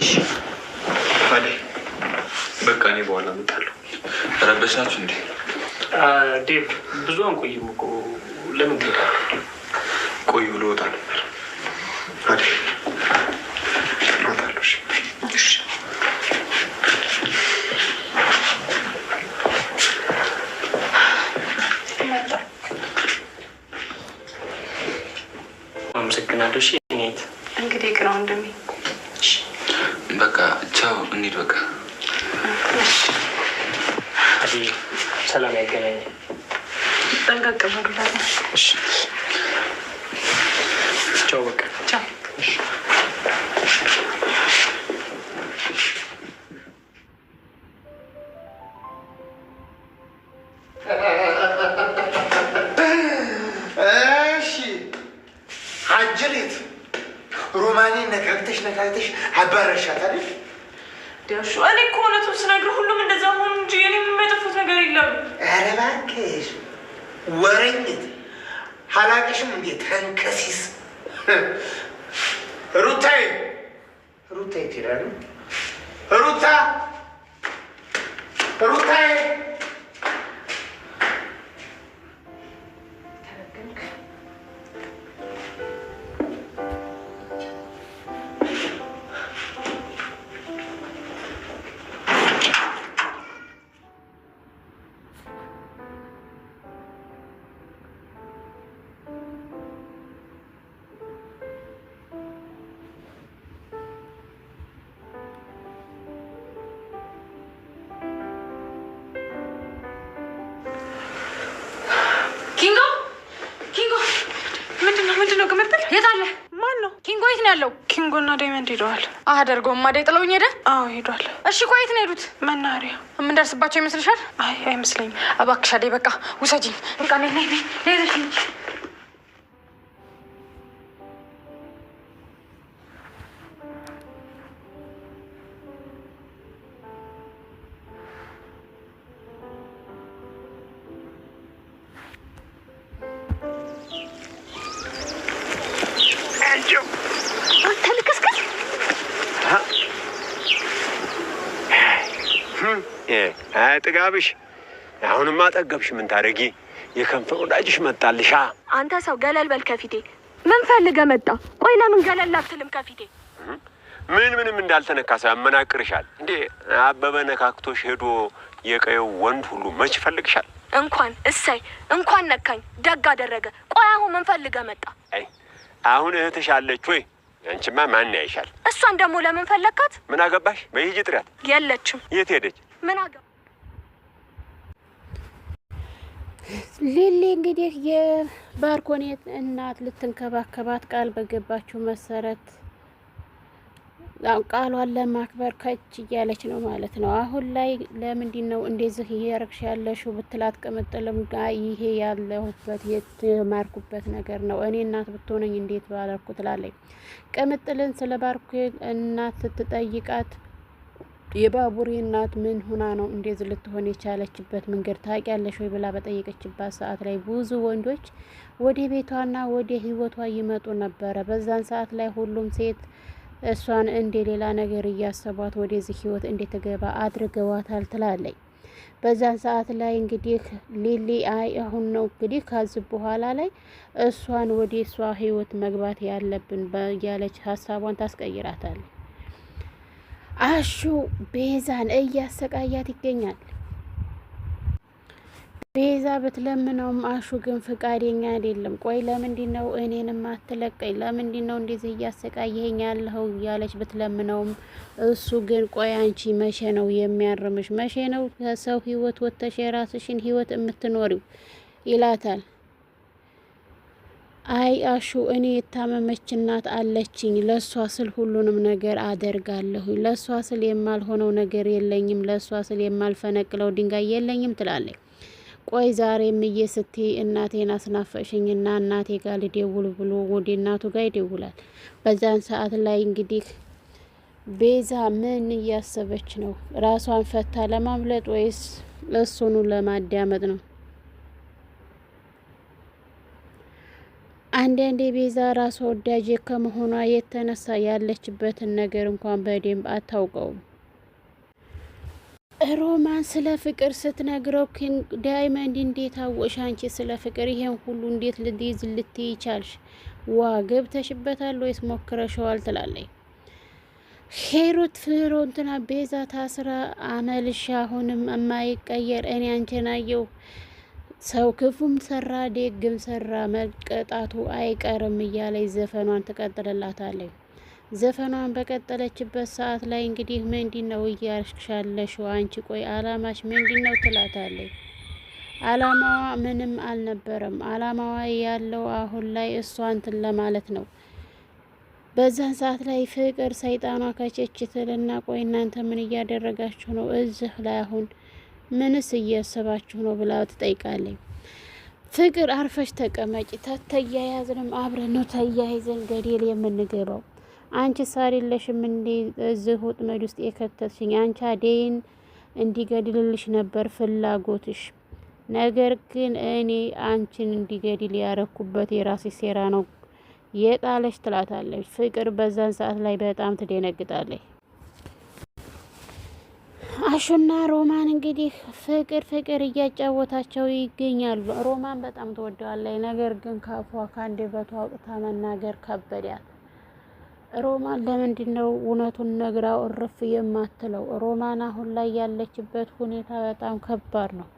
አዴ በቃ እኔ በኋላ እመጣለሁ። ረበሻችሁ እንዴ? ዴቭ ብዙ አንቆይም እኮ ለምን ትሄዳለህ? ቆይ ብሎ ወጣ ነበር። አዴ እመጣለሁ። እሺ አመሰግናለሁ። እሺ እኔት እንግዲህ ግን ወንድሜ በቃ ቻው፣ እንሂድ በቃ። አዲ ሰላም ያገናኝ። ጠንቀቅ በሉላት። እሺ ቻው በቃ ቻው። አጀሬት ሮማኔ ነካክተሽ አባረሻት አይደል? ዲያሹ እኔ እኮ እውነቱን ስነግርህ ሁሉም እንደዛ ሆኑ እንጂ እኔ የማይጠፉት ነገር የለም። ኧረ እባክሽ ወረኝት ሀላቅሽም እንዴ ተንከሲስ። ሩታዬ ትሄዳለህ? ሩታዬ ምንድን ነው ቅምጥል? የት አለ? ማን ነው? ኪንጎ የት ነው ያለው? ኪንጎ እና ዳይመንድ ሄደዋል። አደርገውም አደይ ጥለውኝ ሄደ? አዎ ሄዷል። እሺ ቆይ የት ነው የሄዱት? መናኸሪያ። የምንደርስባቸው ይመስልሻል? አይ አይመስለኝም። እባክሽ አደይ በቃ ውሰጂኝ። በቃ ነይ ይዘሽኝ። ጥጋብሽ አሁንማ ጠገብሽ። ምን ታደርጊ? የከንፈር ወዳጅሽ መጣልሻ። አንተ ሰው ገለል በል ከፊቴ። ምን ፈልገህ መጣ? ቆይ ለምን ገለል አትልም ከፊቴ? ምንም እንዳልተነካ ሰው ያመናቅርሻል እንዴ? አበበ ነካክቶሽ ሄዶ የቀየው ወንድ ሁሉ መች ፈልግሻል? እንኳን ነካኝ። ደግ አደረገ። ቆይ አሁን ምን ፈልገህ መጣ? አይ አሁን እህትሽ አለች ወይ? አንቺማ ማን ያይሻል? እሷን ደግሞ ለምን ፈለግካት? ምን አገባሽ? በይጂ ጥሪያት። የለችም። የት ሄደች? ምን አገባ? ሊሊ እንግዲህ የባርኮኔት እናት ልትንከባከባት ቃል በገባችው መሰረት ቃሏን ለማክበር ከች እያለች ነው ማለት ነው። አሁን ላይ ለምንድን ነው እንደዚህ እያረግሽ ያለሽው ብትላት ቅምጥልም ጋር ይሄ ያለሁበት የተማርኩበት ነገር ነው፣ እኔ እናት ብትሆነኝ እንዴት ባላልኩ ትላለች። ቅምጥልን ስለ ባርኮኔት እናት ስትጠይቃት የባቡሬ እናት ምን ሆና ነው እንደዚህ ልትሆን የቻለችበት መንገድ ታውቂያለሽ ወይ ብላ በጠየቀችባት ሰዓት ላይ ብዙ ወንዶች ወደ ቤቷና ወደ ህይወቷ ይመጡ ነበረ። በዛን ሰዓት ላይ ሁሉም ሴት እሷን እንደ ሌላ ነገር እያሰቧት ወደዚህ ህይወት እንድትገባ አድርገዋታል ትላለች። በዛን ሰዓት ላይ እንግዲህ ሊሊ አይ አሁን ነው እንግዲህ ከዚህ በኋላ ላይ እሷን ወደ እሷ ህይወት መግባት ያለብን ያለች ሀሳቧን ታስቀይራታለች። አሹ ቤዛን እያሰቃያት ይገኛል። ቤዛ ብትለምነውም አሹ ግን ፍቃደኛ አይደለም። ቆይ ለምንድን ነው እኔንም አትለቀኝ? ለምንድን ነው እንደዚህ እያሰቃየኸኝ ያለኸው? እያለች ብትለምነውም እሱ ግን ቆይ አንቺ መቼ ነው የሚያርምሽ? መቼ ነው ከሰው ህይወት ወጥተሽ የራስሽን ህይወት የምትኖሪው? ይላታል። አይ አሹ እኔ የታመመች እናት አለችኝ፣ ለሷ ስል ሁሉንም ነገር አደርጋለሁ። ለሷ ስል የማልሆነው ነገር የለኝም፣ ለሷ ስል የማልፈነቅለው ድንጋይ የለኝም ትላለች። ቆይ ዛሬ ምዬ ስትይ እናቴን አስናፈሽኝና እናቴ ጋር ልደውል ብሎ ወደ እናቱ ጋር ይደውላል። በዛን ሰዓት ላይ እንግዲህ ቤዛ ምን እያሰበች ነው? ራሷን ፈታ ለማምለጥ ወይስ እሱኑ ለማዳመጥ ነው? አንዳንዴ ቤዛ ራሷ ወዳጅ ከመሆኗ የተነሳ ያለችበትን ነገር እንኳን በደንብ አታውቀውም። ሮማን ስለ ፍቅር ስትነግረው ዳይመንድ እንዴት አወቅሽ አንቺ ስለ ፍቅር ይሄን ሁሉ እንዴት ልትይ ቻልሽ? ዋ ገብተሽበታል ወይስ ሞክረሽዋል? ትላለች ሄሩት ፍሮንትና ቤዛ ታስራ አመልሽ አሁንም የማይቀየር እኔ አንቺን አየሁ ሰው ክፉም ሰራ ደግም ሰራ መቀጣቱ አይቀርም እያለች ዘፈኗን ትቀጥልላታለች። ዘፈኗን በቀጠለችበት ሰዓት ላይ እንግዲህ ምንድነው እያልሻለሽው አንቺ ቆይ አላማሽ ምንድነው ትላታለች። አላማዋ ምንም አልነበረም። አላማዋ ያለው አሁን ላይ እሷን እንትን ለማለት ነው። በዛን ሰዓት ላይ ፍቅር ሰይጣኗ ከቸች ትልና ቆይ እናንተ ምን እያደረጋችሁ ነው እዚህ ላይ አሁን ምንስ እያሰባችሁ ነው ብላ ትጠይቃለች። ፍቅር አርፈሽ ተቀመጪ ተያያዝንም አብረን ነው ተያይዘን ገደል የምንገባው አንቺ ሳሪለሽም እንዴ እዚህ ወጥመድ ውስጥ የከተትሽኝ አንቺ አደይን እንዲገድልልሽ ነበር ፍላጎትሽ። ነገር ግን እኔ አንቺን እንዲገድል ያረኩበት የራሴ ሴራ ነው የጣለሽ ትላታለች። ፍቅር በዛን ሰዓት ላይ በጣም ትደነግጣለች። አሹና ሮማን እንግዲህ ፍቅር እያጫወታቸው ይገኛሉ። ሮማን በጣም ትወደዋለች። ነገር ግን ካፏ ከአንደበቷ አውጥታ መናገር ከበዳት። ሮማን ለምንድነው እውነቱን ነግራው እርፍ የማትለው? ሮማን አሁን ላይ ያለችበት ሁኔታ በጣም ከባድ ነው።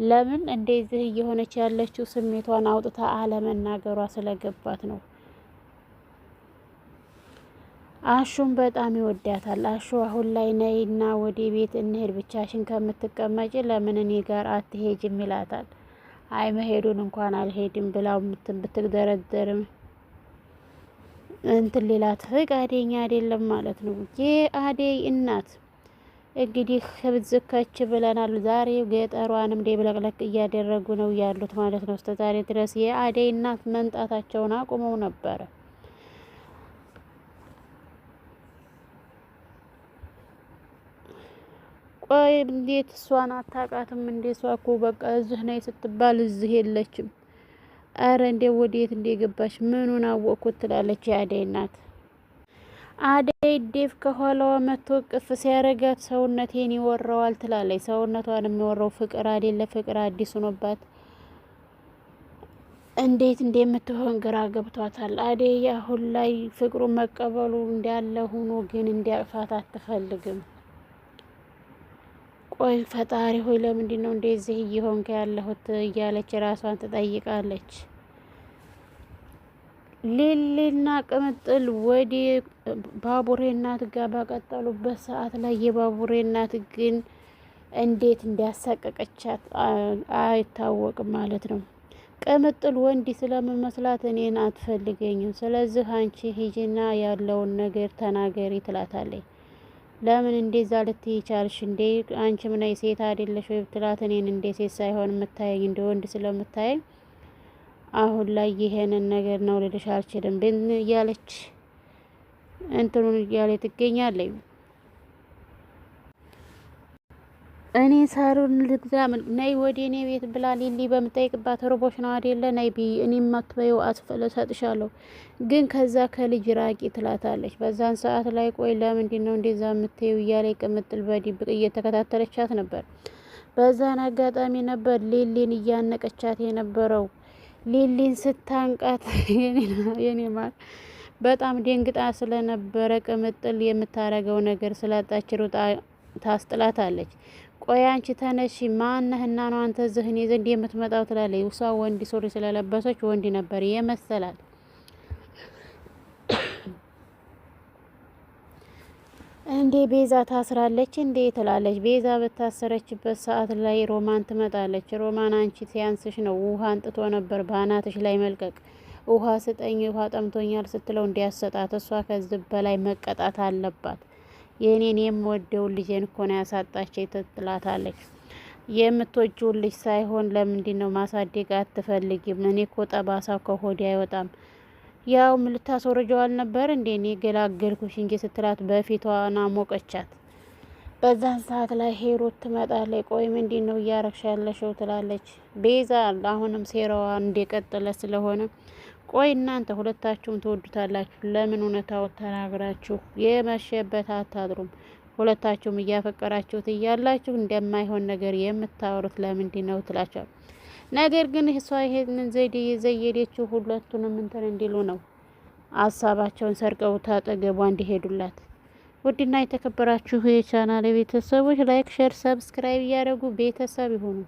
ለምን እንደዚህ እየሆነች ያለችው ስሜቷን አውጥታ አለመናገሯ ስለገባት ነው። አሹም በጣም ይወዳታል። አሹ አሁን ላይ ነይና ወደ ቤት እንሄድ ብቻሽን ከምትቀመጪ ለምን እኔ ጋር አትሄጂም ይላታል። አይ መሄዱን እንኳን አልሄድም ብላው ብትደረደርም እንትን ሌላት ፈቃደኛ አይደለም ማለት ነው። የአደይ እናት እንግዲህ ዝከች ብለናል። ዛሬ ገጠሯንም ደብለቅለቅ እያደረጉ ነው ያሉት ማለት ነው። እስከ ዛሬ ድረስ የአደይ እናት መንጣታቸውን አቁመው ነበረ። ቆይ እንዴት እሷን አታውቃትም? እንዴ እሷ እኮ በቃ እዚህ ነይ ስትባል እዚህ የለችም። አረ እንዴ ወዴት እንደገባች ምኑን አወቅኩት ትላለች የአደይ እናት። አደይ ዴቭ ከኋላዋ መጥቶ ቅፍ ሲያረጋት ሰውነቴን ይወረዋል ትላለች። ሰውነቷን የሚወረው ፍቅር አይደለ ፍቅር አዲስ ሆኖባት እንዴት እንደምትሆን ግራ ገብቷታል። አደይ አሁን ላይ ፍቅሩን መቀበሉ እንዳለ ሆኖ ግን እንዲያቅፋት አትፈልግም። ቆይ ፈጣሪ ሆይ ለምንድን ነው እንደዚህ እየሆንክ ያለሁት እያለች ራሷን ትጠይቃለች። ሊሊና ቅምጥል ወደ ባቡሬ እናት ጋር ባቀጠሉበት ሰዓት ላይ የባቡሬ እናት ግን እንዴት እንዲያሳቀቀቻት አይታወቅም ማለት ነው። ቅምጥል ወንድ ስለምመስላት እኔን አትፈልገኝም፣ ስለዚህ አንቺ ሂጂና ያለውን ነገር ተናገሪ ትላታለች። ለምን እንደዛ ልትይ ቻልሽ እንዴ? አንቺ ምን ሴት አይደለሽ ወይ ብትላት እኔን እንደ ሴት ሳይሆን የምታየኝ እንደ ወንድ ስለምታየኝ አሁን ላይ ይሄንን ነገር ነው ልልሽ አልችልም ብን እያለች እንትኑን እያለች ትገኛለች። እኔ ሳሩን ልግዛ ነይ ወደ እኔ ቤት ብላ ሊሊ በምጠይቅባት ርቦሽ ነው አይደለ? ነይ ቢ እኔ ማትበየው አስፈለ ሰጥሻለሁ፣ ግን ከዛ ከልጅ ራቂ ትላታለች። በዛን ሰዓት ላይ ቆይ ለምንድን ነው እንደዛ የምትይው እያለች ቅምጥል በድብቅ እየተከታተለቻት ነበር። በዛን አጋጣሚ ነበር ሊሊን እያነቀቻት የነበረው። ሊሊን ስታንቃት የኔ ማር በጣም ደንግጣ ስለነበረ ቅምጥል የምታረገው ነገር ስላጣች ሩጣ ታስጥላታለች። ቆይ አንቺ ተነሺ ማነህና ነው አንተ ዝህኔ ዘንድ የምትመጣው ትላለች። ውሳ ወንድ ሱሪ ስለለበሰች ወንድ ነበር የመሰላት። እንዴ ቤዛ ታስራለች እንዴ ትላለች። ቤዛ በታሰረችበት ሰዓት ላይ ሮማን ትመጣለች። ሮማን አንቺ ሲያንስሽ ነው ውሃ አንጥቶ ነበር በአናትሽ ላይ መልቀቅ፣ ውሃ ስጠኝ ውሃ ጠምቶኛል ስትለው እንዲያሰጣት፣ እሷ ከዚህ በላይ መቀጣት አለባት። የኔን የምወደው ልጄን እኮ ነው ያሳጣችኝ ትላታለች። የምትወጂውን ልጅ ሳይሆን ለምንድን ነው ማሳደግ አትፈልጊም? እኔ እኮ ጠባሳው ከሆዴ አይወጣም። ያው ልታስወርጀው አልነበር እንዴ እኔ ገላገልኩሽ እንጂ ስትላት በፊቷና ሞቀቻት። በዛን ሰዓት ላይ ሄሮት ትመጣለች። ቆይ ምንድን ነው እያረግሽ ያለሽው ትላለች። ቤዛ አሁንም ሴራዋ እንደቀጠለ ስለሆነ ቆይ እናንተ ሁለታችሁም ትወዱታላችሁ። ለምን እውነታው ተናግራችሁ የመሸበት አታድሩም? ሁለታችሁም እያፈቀራችሁት እያላችሁ እንደማይሆን ነገር የምታወሩት ለምንድን ነው ትላቸዋል። ነገር ግን እሷ ይሄንን ዘዴ የዘየደችው ሁለቱንም እንትን እንዲሉ ነው። ሀሳባቸውን ሰርቀው ታጠገቧ እንዲሄዱላት። ውድና የተከበራችሁ የቻናል ቤተሰቦች ላይክ፣ ሼር፣ ሰብስክራይብ እያደረጉ ቤተሰብ ይሁኑ።